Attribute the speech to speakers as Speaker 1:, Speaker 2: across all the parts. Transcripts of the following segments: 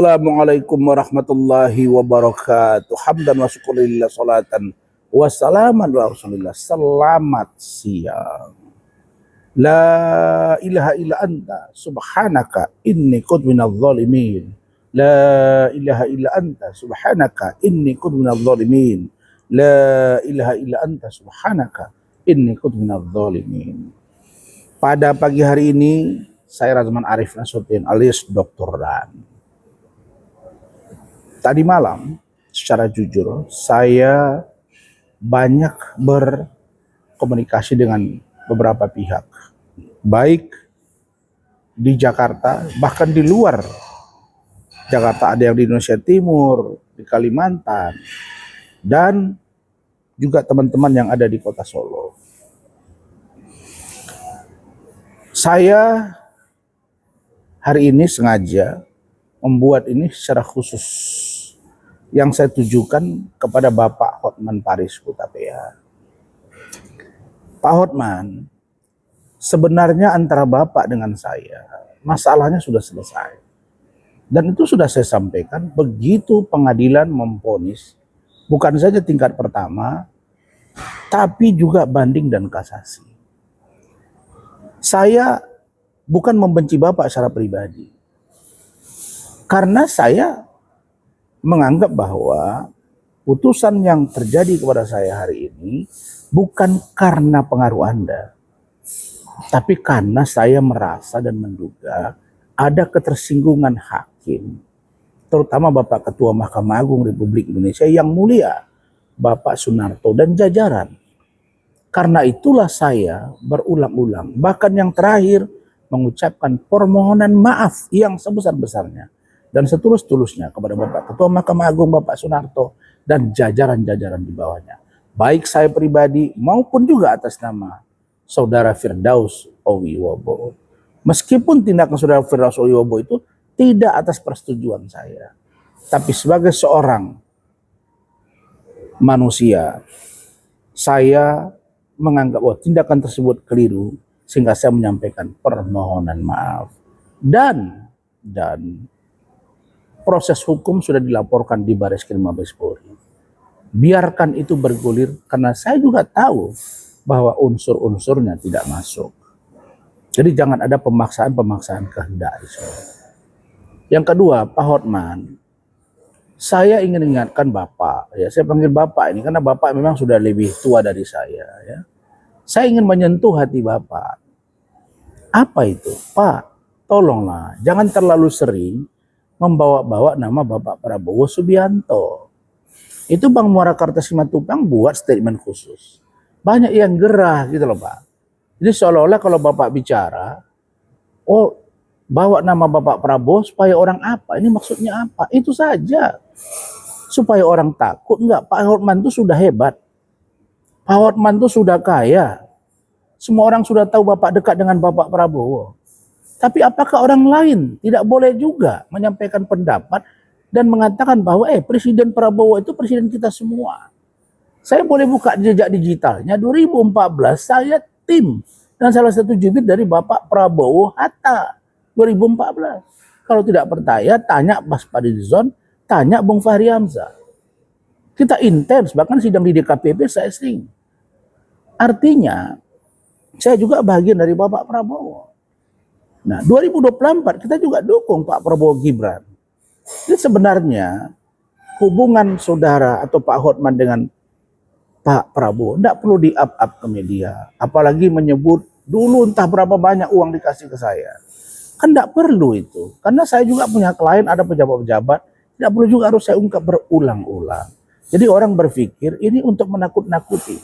Speaker 1: Assalamualaikum warahmatullahi wabarakatuh. Hamdan wa syukurillah salatan wassalaman ala rasulillah. Selamat siang. La ilaha illa anta subhanaka inni kuntu minadh dhalimin. La ilaha illa anta subhanaka inni kuntu minadh dhalimin. La ilaha illa anta subhanaka inni kuntu minadh dhalimin. Pada pagi hari ini saya Razman Arif Nasution alias Dr. Dan. Tadi malam, secara jujur, saya banyak berkomunikasi dengan beberapa pihak, baik di Jakarta, bahkan di luar Jakarta, ada yang di Indonesia Timur, di Kalimantan, dan juga teman-teman yang ada di kota Solo. Saya hari ini sengaja membuat ini secara khusus yang saya tujukan kepada Bapak Hotman Paris Hutapea. Pak Hotman, sebenarnya antara Bapak dengan saya, masalahnya sudah selesai. Dan itu sudah saya sampaikan begitu pengadilan memvonis, bukan saja tingkat pertama, tapi juga banding dan kasasi. Saya bukan membenci Bapak secara pribadi, karena saya menganggap bahwa putusan yang terjadi kepada saya hari ini bukan karena pengaruh Anda, tapi karena saya merasa dan menduga ada ketersinggungan hakim, terutama Bapak Ketua Mahkamah Agung Republik Indonesia yang mulia, Bapak Sunarto dan jajaran. Karena itulah saya berulang-ulang, bahkan yang terakhir, mengucapkan permohonan maaf yang sebesar-besarnya dan setulus-tulusnya kepada Bapak Ketua Mahkamah Agung Bapak Sunarto dan jajaran-jajaran di bawahnya. Baik saya pribadi maupun juga atas nama Saudara Firdaus Owiwobo. Meskipun tindakan Saudara Firdaus Owiwobo itu tidak atas persetujuan saya, tapi sebagai seorang manusia, saya menganggap bahwa tindakan tersebut keliru, sehingga saya menyampaikan permohonan maaf. Dan proses hukum sudah dilaporkan di Bareskrim Mabes Polri. Biarkan itu bergulir, karena saya juga tahu bahwa unsur-unsurnya tidak masuk. Jadi jangan ada pemaksaan-pemaksaan kehendak di sana. Yang kedua, Pak Hotman, saya ingin ingatkan Bapak, ya saya panggil Bapak ini karena Bapak memang sudah lebih tua dari saya. Ya. Saya ingin menyentuh hati Bapak. Apa itu? Pak, tolonglah, jangan terlalu sering membawa-bawa nama Bapak Prabowo Subianto. Itu Bang Muarakarta Simatupang buat statement khusus. Banyak yang gerah gitu loh Pak. Jadi seolah-olah kalau Bapak bicara, oh bawa nama Bapak Prabowo supaya orang apa? Ini maksudnya apa? Itu saja. Supaya orang takut. Enggak, Pak Hotman itu sudah hebat. Pak Hotman itu sudah kaya. Semua orang sudah tahu Bapak dekat dengan Bapak Prabowo. Tapi apakah orang lain tidak boleh juga menyampaikan pendapat dan mengatakan bahwa Presiden Prabowo itu presiden kita semua. Saya boleh buka jejak digitalnya, 2014 saya tim dan salah satu jubir dari Bapak Prabowo Hatta 2014. Kalau tidak percaya, tanya Mas Fadlizon, tanya Bung Fahri Hamzah. Kita intens, bahkan sidang di DKPP saya sering. Artinya, saya juga bagian dari Bapak Prabowo. Nah, 2024 kita juga dukung Pak Prabowo Gibran. Jadi sebenarnya hubungan saudara atau Pak Hotman dengan Pak Prabowo tidak perlu di-up ke media. Apalagi menyebut dulu entah berapa banyak uang dikasih ke saya. Kan tidak perlu itu. Karena saya juga punya klien, ada pejabat-pejabat. Tidak perlu juga harus saya ungkap berulang-ulang. Jadi orang berpikir ini untuk menakut-nakuti.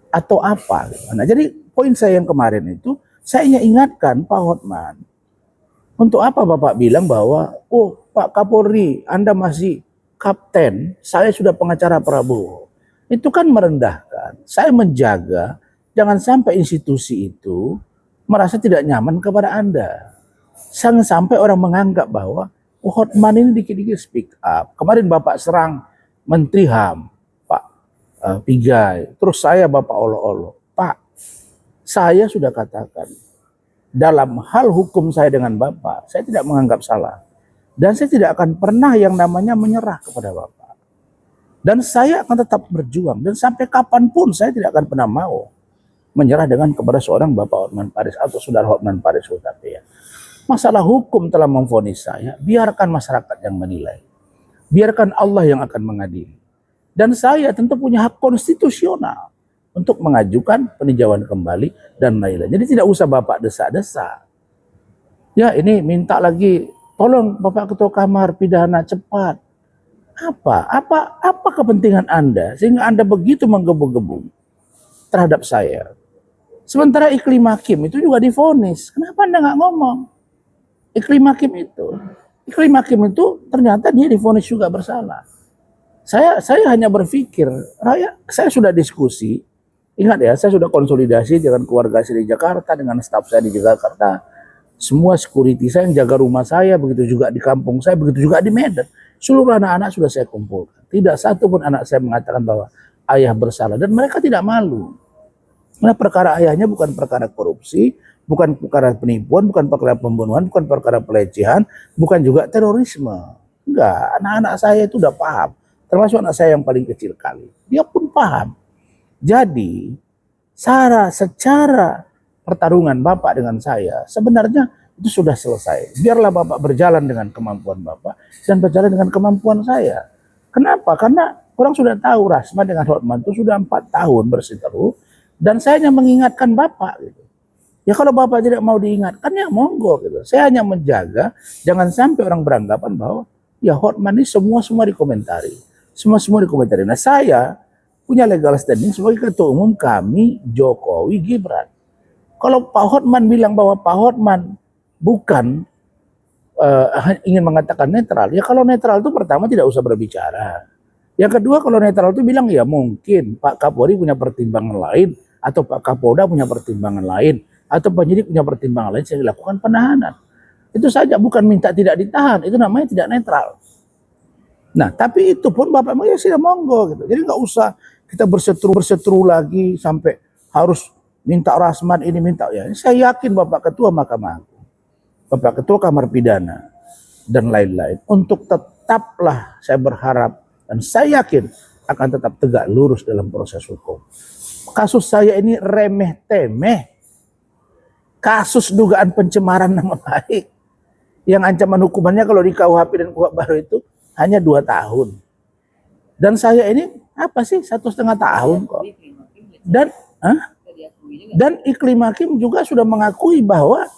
Speaker 1: Atau apa. Nah, jadi poin saya yang kemarin itu, saya ingin ingatkan Pak Hotman, untuk apa Bapak bilang bahwa, oh Pak Kapolri, Anda masih kapten, saya sudah pengacara Prabowo. Itu kan merendahkan. Saya menjaga, jangan sampai institusi itu merasa tidak nyaman kepada Anda. Jangan sampai orang menganggap bahwa, oh Hotman ini dikit-dikit speak up. Kemarin Bapak serang Menteri HAM, Pak Pigai, terus saya Bapak olo-olo. Pak, saya sudah katakan, dalam hal hukum saya dengan Bapak, saya tidak menganggap salah. Dan saya tidak akan pernah yang namanya menyerah kepada Bapak. Dan saya akan tetap berjuang. Dan sampai kapanpun saya tidak akan pernah mau menyerah dengan kepada seorang Bapak Hotman Paris atau Saudara Hotman Paris Hutapea. Masalah hukum telah memvonis saya, biarkan masyarakat yang menilai. Biarkan Allah yang akan mengadili. Dan saya tentu punya hak konstitusional untuk mengajukan peninjauan kembali dan lain-lain. Jadi tidak usah Bapak desak-desak. Ya ini minta lagi, tolong Bapak Ketua Kamar Pidana cepat. Apa kepentingan Anda sehingga Anda begitu menggebu-gebu terhadap saya? Sementara Iklim Hakim itu juga divonis. Kenapa Anda nggak ngomong? Iklim Hakim itu ternyata dia divonis juga bersalah. Saya hanya berpikir, saya sudah diskusi, ingat ya, saya sudah konsolidasi dengan keluarga saya di Jakarta, dengan staf saya di Jakarta, semua security saya yang jaga rumah saya, begitu juga di kampung saya, begitu juga di Medan. Seluruh anak-anak sudah saya kumpulkan. Tidak satu pun anak saya mengatakan bahwa ayah bersalah, dan mereka tidak malu. Karena perkara ayahnya bukan perkara korupsi, bukan perkara penipuan, bukan perkara pembunuhan, bukan perkara pelecehan, bukan juga terorisme. Enggak, anak-anak saya itu udah paham. Termasuk anak saya yang paling kecil kali. Dia pun paham. Jadi, secara pertarungan Bapak dengan saya, sebenarnya itu sudah selesai. Biarlah Bapak berjalan dengan kemampuan Bapak dan berjalan dengan kemampuan saya. Kenapa? Karena orang sudah tahu Rasman dengan Hotman itu sudah 4 tahun berseteru, dan saya hanya mengingatkan Bapak gitu. Ya kalau Bapak tidak mau diingatkan ya monggo gitu. Saya hanya menjaga jangan sampai orang beranggapan bahwa ya Hotman ini semua dikomentari. Semua dikomentari. Nah saya punya legal standing sebagai ketua umum kami Jokowi Gibran. Kalau Pak Hotman bilang bahwa Pak Hotman bukan ingin mengatakan netral, ya kalau netral itu pertama tidak usah berbicara. Yang kedua kalau netral itu bilang ya mungkin Pak Kapolri punya pertimbangan lain, atau Pak Kapolda punya pertimbangan lain, atau penyidik punya pertimbangan lain, saya dilakukan penahanan. Itu saja, bukan minta tidak ditahan, itu namanya tidak netral. Nah tapi itu pun Bapak ya sudah monggo gitu. Jadi nggak usah kita berseteru lagi sampai harus minta Rasman ini minta ya. Saya yakin Bapak Ketua Mahkamah Agung, Bapak Ketua Kamar Pidana dan lain-lain untuk tetaplah saya berharap dan saya yakin akan tetap tegak lurus dalam proses hukum. Kasus saya ini remeh temeh. Kasus dugaan pencemaran nama baik yang ancaman hukumannya kalau di KUHP dan KUHP baru itu hanya 2 tahun. Dan saya ini apa sih 1,5 tahun kok. Dan Iklim Hakim juga sudah mengakui bahwa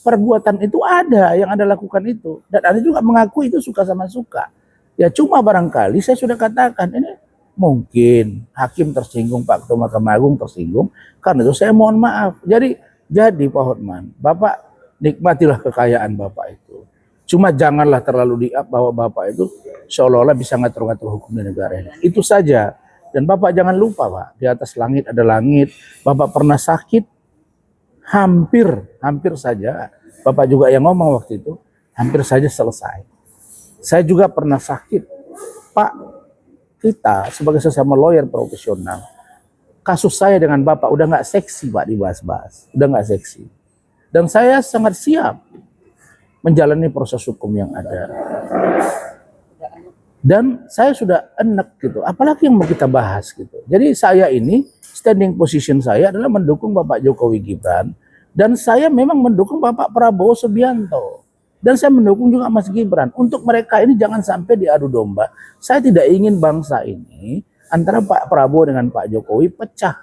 Speaker 1: perbuatan itu ada yang Anda lakukan itu. Dan Anda juga mengakui itu suka sama suka. Ya cuma barangkali saya sudah katakan ini mungkin hakim tersinggung, Pak Ketua Mahkamah Agung tersinggung. Karena itu saya mohon maaf. Jadi Pak Hotman, Bapak nikmatilah kekayaan Bapak itu. Cuma janganlah terlalu bahwa Bapak itu seolah-olah bisa ngatur-ngatur hukum di negara ini. Itu saja. Dan Bapak jangan lupa Pak, di atas langit ada langit. Bapak pernah sakit, hampir saja. Bapak juga yang ngomong waktu itu, hampir saja selesai. Saya juga pernah sakit. Pak, kita sebagai sesama lawyer profesional, kasus saya dengan Bapak udah nggak seksi Pak dibahas-bahas, udah nggak seksi. Dan saya sangat siap menjalani proses hukum yang ada. Dan saya sudah enek gitu, apalagi yang mau kita bahas gitu. Jadi saya ini standing position saya adalah mendukung Bapak Jokowi Gibran, dan saya memang mendukung Bapak Prabowo Subianto. Dan saya mendukung juga Mas Gibran. Untuk mereka ini jangan sampai diadu domba. Saya tidak ingin bangsa ini antara Pak Prabowo dengan Pak Jokowi pecah.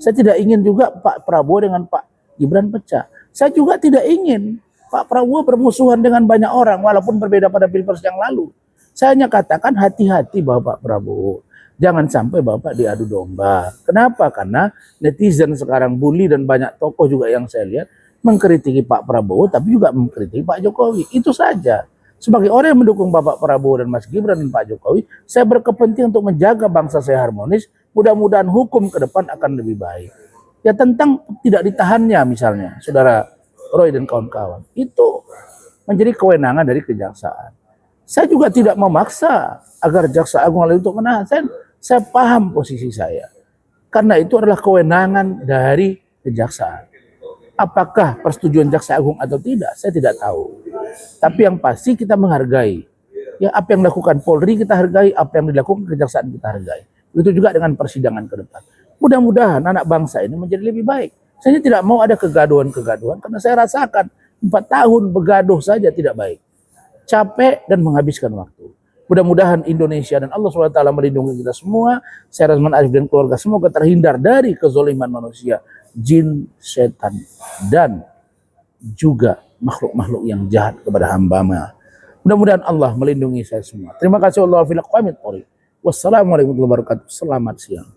Speaker 1: Saya tidak ingin juga Pak Prabowo dengan Pak Gibran pecah. Saya juga tidak ingin Pak Prabowo bermusuhan dengan banyak orang walaupun berbeda pada Pilpres yang lalu. Saya hanya katakan hati-hati Bapak Prabowo. Jangan sampai Bapak diadu domba. Kenapa? Karena netizen sekarang bully dan banyak tokoh juga yang saya lihat mengkritiki Pak Prabowo tapi juga mengkritiki Pak Jokowi. Itu saja. Sebagai orang yang mendukung Bapak Prabowo dan Mas Gibran dan Pak Jokowi, saya berkepentingan untuk menjaga bangsa saya harmonis. Mudah-mudahan hukum ke depan akan lebih baik. Ya tentang tidak ditahannya misalnya, Saudara Roy dan kawan-kawan, itu menjadi kewenangan dari kejaksaan. Saya juga tidak memaksa agar Jaksa Agung untuk menahan. Saya paham posisi saya. Karena itu adalah kewenangan dari kejaksaan. Apakah persetujuan Jaksa Agung atau tidak, saya tidak tahu. Tapi yang pasti kita menghargai. Ya, apa yang dilakukan Polri kita hargai, apa yang dilakukan Kejaksaan kita hargai. Begitu juga dengan persidangan ke depan. Mudah-mudahan anak bangsa ini menjadi lebih baik. Saya tidak mau ada kegaduhan-kegaduhan karena saya rasakan 4 tahun begaduh saja tidak baik. Capek dan menghabiskan waktu. Mudah-mudahan Indonesia dan Allah SWT melindungi kita semua. Saya Razman Arif dan keluarga semoga terhindar dari kezoliman manusia, jin, setan, dan juga makhluk-makhluk yang jahat kepada hamba-Nya. Mudah-mudahan Allah melindungi saya semua. Terima kasih. Wassalamualaikum warahmatullahi wabarakatuh. Selamat siang.